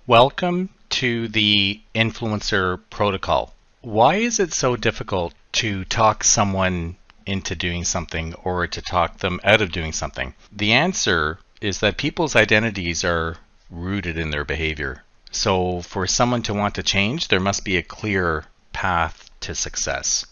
Welcome to the influencer protocol. Why is it so difficult to talk someone into doing something or to talk them out of doing something? The answer is that people's identities are rooted in their behavior. So for someone to want to change, there must be a clear path to success.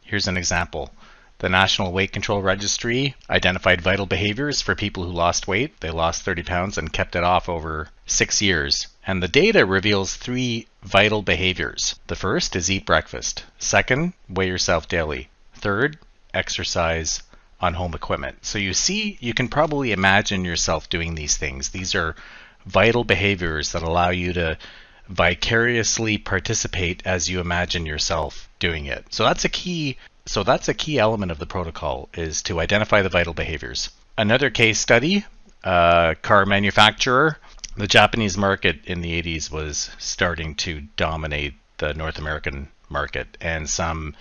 Here's an example. The National Weight Control Registry identified vital behaviors for people who lost weight. They lost 30 pounds and kept it off over 6 years. And the data reveals 3 vital behaviors. The first is eat breakfast. Second, weigh yourself daily. Third, exercise on home equipment. So you can probably imagine yourself doing these things. These are vital behaviors that allow you to vicariously participate as you imagine yourself doing it. So that's a key element of the protocol, is to identify the vital behaviors. Another case study, car manufacturer. The Japanese market in the 80s was starting to dominate the North American market, and some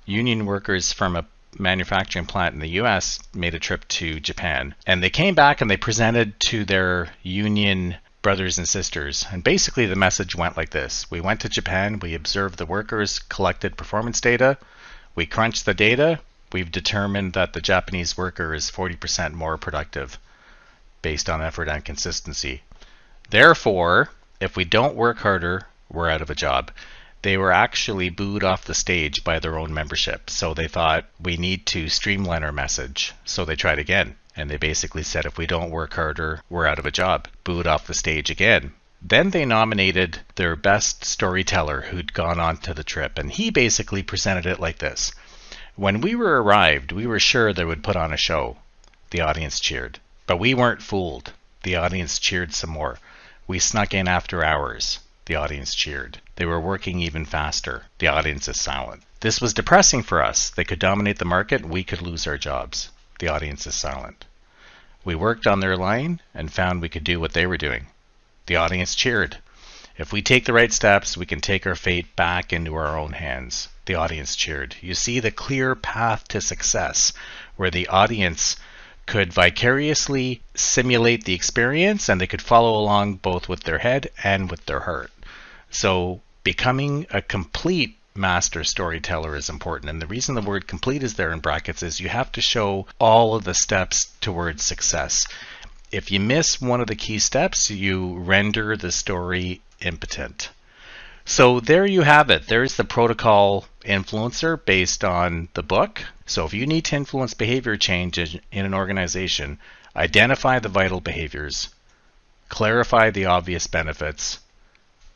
union workers from a manufacturing plant in the US made a trip to Japan. And they came back and they presented to their union brothers and sisters. And basically the message went like this. We went to Japan, we observed the workers, collected performance data, we crunched the data, we've determined that the Japanese worker is 40% more productive based on effort and consistency. Therefore, if we don't work harder, we're out of a job. They were actually booed off the stage by their own membership. So they thought, we need to streamline our message. So they tried again. And they basically said, if we don't work harder, we're out of a job. Booed off the stage again. Then they nominated their best storyteller who'd gone on to the trip. And he basically presented it like this. When we arrived, we were sure they would put on a show. The audience cheered. But we weren't fooled. The audience cheered some more. We snuck in after hours. The audience cheered. They were working even faster. The audience is silent. This was depressing for us. They could dominate the market. We could lose our jobs. The audience is silent. We worked on their line and found we could do what they were doing. The audience cheered. If we take the right steps, we can take our fate back into our own hands. The audience cheered. You see the clear path to success where the audience could vicariously simulate the experience and they could follow along both with their head and with their heart. So becoming a complete master storyteller is important. And the reason the word complete is there in brackets is you have to show all of the steps towards success. If you miss one of the key steps, you render the story impotent. So there you have it. There's the protocol influencer based on the book. So if you need to influence behavior change in an organization, identify the vital behaviors, clarify the obvious benefits,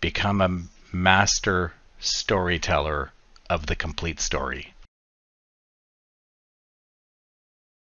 become a master storyteller of the complete story.